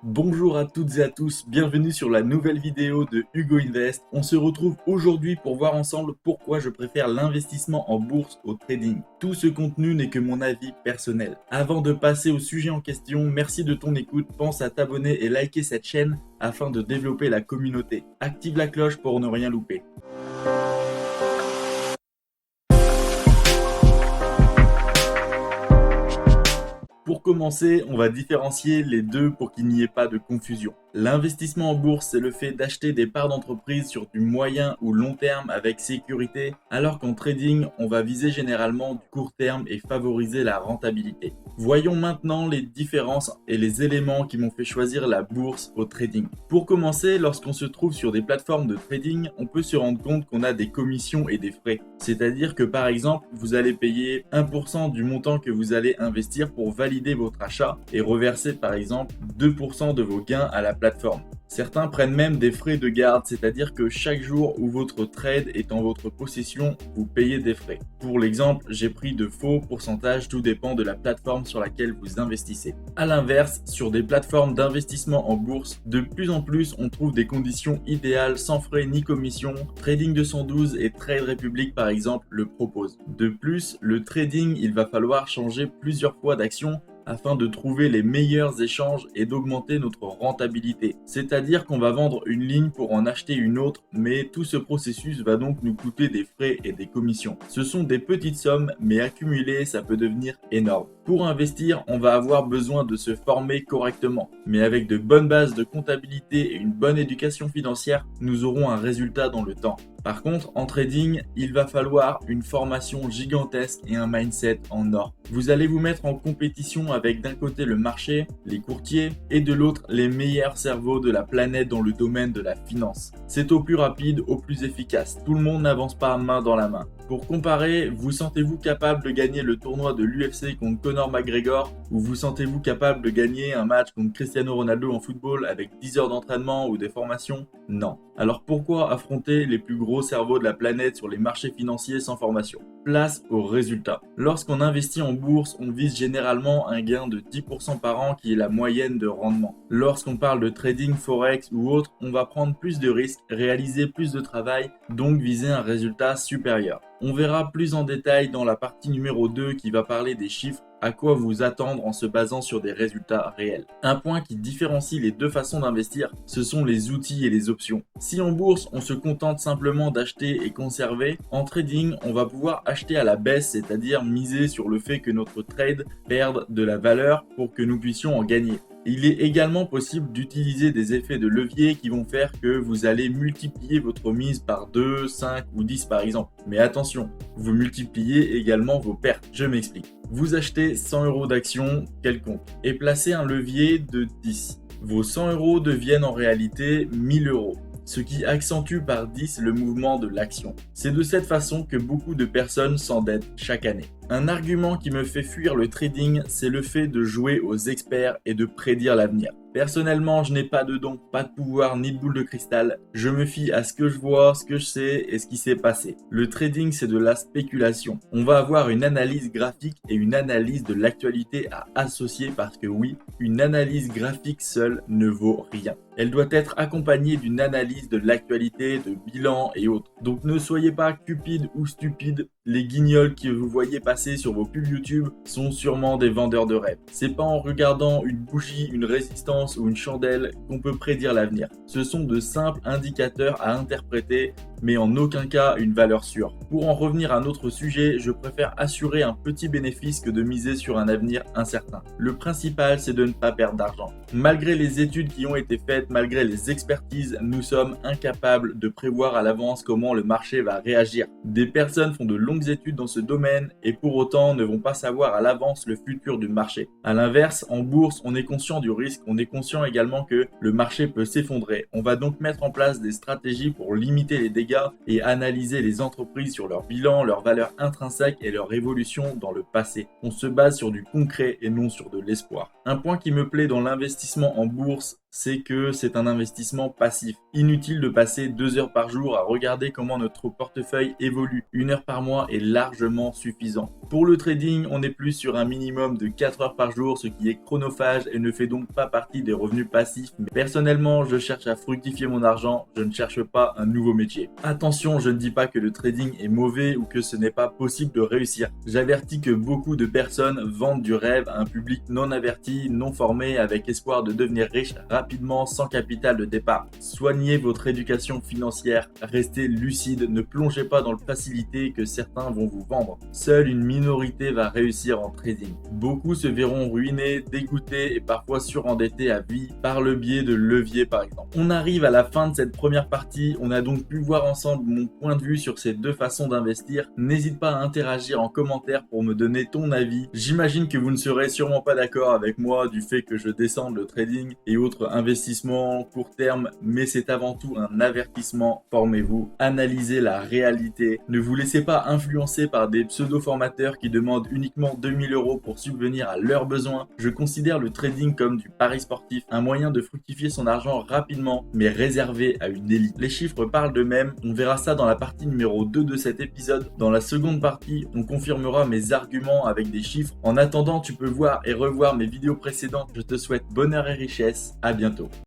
Bonjour à toutes et à tous, bienvenue sur la nouvelle vidéo de Hugo Invest. On se retrouve aujourd'hui pour voir ensemble pourquoi je préfère l'investissement en bourse au trading. Tout ce contenu n'est que mon avis personnel. Avant de passer au sujet en question, merci de ton écoute, pense à t'abonner et liker cette chaîne afin de développer la communauté. Active la cloche pour ne rien louper. Pour commencer, on va différencier les deux pour qu'il n'y ait pas de confusion. L'investissement en bourse, c'est le fait d'acheter des parts d'entreprise sur du moyen ou long terme avec sécurité, alors qu'en trading, on va viser généralement du court terme et favoriser la rentabilité. Voyons maintenant les différences et les éléments qui m'ont fait choisir la bourse au trading. Pour commencer, lorsqu'on se trouve sur des plateformes de trading, on peut se rendre compte qu'on a des commissions et des frais. C'est-à-dire que par exemple, vous allez payer 1% du montant que vous allez investir pour valider votre achat et reverser par exemple 2% de vos gains à la plateforme. Certains prennent même des frais de garde, c'est-à-dire que chaque jour où votre trade est en votre possession, vous payez des frais. Pour l'exemple, j'ai pris de faux pourcentages, tout dépend de la plateforme sur laquelle vous investissez. A l'inverse, sur des plateformes d'investissement en bourse, de plus en plus on trouve des conditions idéales sans frais ni commission. Trading 212 et Trade Republic par exemple le proposent. De plus, le trading, il va falloir changer plusieurs fois d'action afin de trouver les meilleurs échanges et d'augmenter notre rentabilité. C'est-à-dire qu'on va vendre une ligne pour en acheter une autre, mais tout ce processus va donc nous coûter des frais et des commissions. Ce sont des petites sommes, mais accumulées, ça peut devenir énorme. Pour investir, on va avoir besoin de se former correctement, mais avec de bonnes bases de comptabilité et une bonne éducation financière, nous aurons un résultat dans le temps. Par contre, en trading, il va falloir une formation gigantesque et un mindset en or. Vous allez vous mettre en compétition avec d'un côté le marché, les courtiers, et de l'autre les meilleurs cerveaux de la planète dans le domaine de la finance. C'est au plus rapide, au plus efficace. Tout le monde n'avance pas main dans la main. Pour comparer, vous sentez-vous capable de gagner le tournoi de l'UFC contre Conor McGregor ou vous sentez-vous capable de gagner un match contre Cristiano Ronaldo en football avec 10 heures d'entraînement ou des formations? Non. Alors pourquoi affronter les plus gros cerveaux de la planète sur les marchés financiers sans formation? Place au résultat. Lorsqu'on investit en bourse, on vise généralement un gain de 10% par an qui est la moyenne de rendement. Lorsqu'on parle de trading, forex ou autre, on va prendre plus de risques, réaliser plus de travail, donc viser un résultat supérieur. On verra plus en détail dans la partie numéro 2 qui va parler des chiffres, à quoi vous attendre en se basant sur des résultats réels. Un point qui différencie les deux façons d'investir, ce sont les outils et les options. Si en bourse, on se contente simplement d'acheter et conserver, en trading, on va pouvoir acheter à la baisse, c'est-à-dire miser sur le fait que notre trade perde de la valeur pour que nous puissions en gagner. Il est également possible d'utiliser des effets de levier qui vont faire que vous allez multiplier votre mise par 2, 5 ou 10 par exemple. Mais attention, vous multipliez également vos pertes. Je m'explique. Vous achetez 100 € d'actions quelconque et placez un levier de 10. Vos 100 € deviennent en réalité 1000 €. Ce qui accentue par 10 le mouvement de l'action. C'est de cette façon que beaucoup de personnes s'endettent chaque année. Un argument qui me fait fuir le trading, c'est le fait de jouer aux experts et de prédire l'avenir. Personnellement, je n'ai pas de don, pas de pouvoir ni de boule de cristal. Je me fie à ce que je vois, ce que je sais et ce qui s'est passé. Le trading, c'est de la spéculation. On va avoir une analyse graphique et une analyse de l'actualité à associer parce que oui, une analyse graphique seule ne vaut rien. Elle doit être accompagnée d'une analyse de l'actualité, de bilan et autres. Donc ne soyez pas cupide ou stupide. Les guignols que vous voyez passer sur vos pubs YouTube sont sûrement des vendeurs de rêves. C'est pas en regardant une bougie, une résistance ou une chandelle qu'on peut prédire l'avenir. Ce sont de simples indicateurs à interpréter, mais en aucun cas une valeur sûre. Pour en revenir à un autre sujet, je préfère assurer un petit bénéfice que de miser sur un avenir incertain. Le principal, c'est de ne pas perdre d'argent. Malgré les études qui ont été faites, malgré les expertises, nous sommes incapables de prévoir à l'avance comment le marché va réagir. Des personnes font de longues études dans ce domaine et pour autant ne vont pas savoir à l'avance le futur du marché. A l'inverse, en bourse, on est conscient du risque, on est conscient également que le marché peut s'effondrer. On va donc mettre en place des stratégies pour limiter les dégâts et analyser les entreprises sur leur bilan, leur valeur intrinsèque et leur évolution dans le passé. On se base sur du concret et non sur de l'espoir. Un point qui me plaît dans l'investissement en bourse, c'est que c'est un investissement passif. Inutile de passer 2 heures par jour à regarder comment notre portefeuille évolue. 1 heure par mois est largement suffisant. Pour le trading, on est plus sur un minimum de 4 heures par jour, ce qui est chronophage et ne fait donc pas partie des revenus passifs. Mais personnellement, je cherche à fructifier mon argent, je ne cherche pas un nouveau métier. Attention, je ne dis pas que le trading est mauvais ou que ce n'est pas possible de réussir. J'avertis que beaucoup de personnes vendent du rêve à un public non averti, non formé, avec espoir de devenir riche rapidement sans capital de départ. Soignez votre éducation financière, restez lucide, ne plongez pas dans le facilité que certains vont vous vendre. Seule une minorité va réussir en trading. Beaucoup se verront ruinés, dégoûtés et parfois surendettés à vie par le biais de leviers par exemple. On arrive à la fin de cette première partie, on a donc pu voir ensemble mon point de vue sur ces deux façons d'investir. N'hésite pas à interagir en commentaire pour me donner ton avis. J'imagine que vous ne serez sûrement pas d'accord avec moi du fait que je descende le trading et autres investissements court terme, mais c'est avant tout un avertissement. Formez-vous, analysez la réalité, ne vous laissez pas influencer par des pseudo-formateurs qui demandent uniquement 2000 € pour subvenir à leurs besoins. Je considère le trading comme du pari sportif, un moyen de fructifier son argent rapidement, mais réservé à une élite. Les chiffres parlent d'eux-mêmes, on verra ça dans la partie numéro 2 de cet épisode. Dans la seconde partie, on confirmera mes arguments avec des chiffres. En attendant, tu peux voir et revoir mes vidéos précédentes. Je te souhaite bonheur et richesse, à bientôt.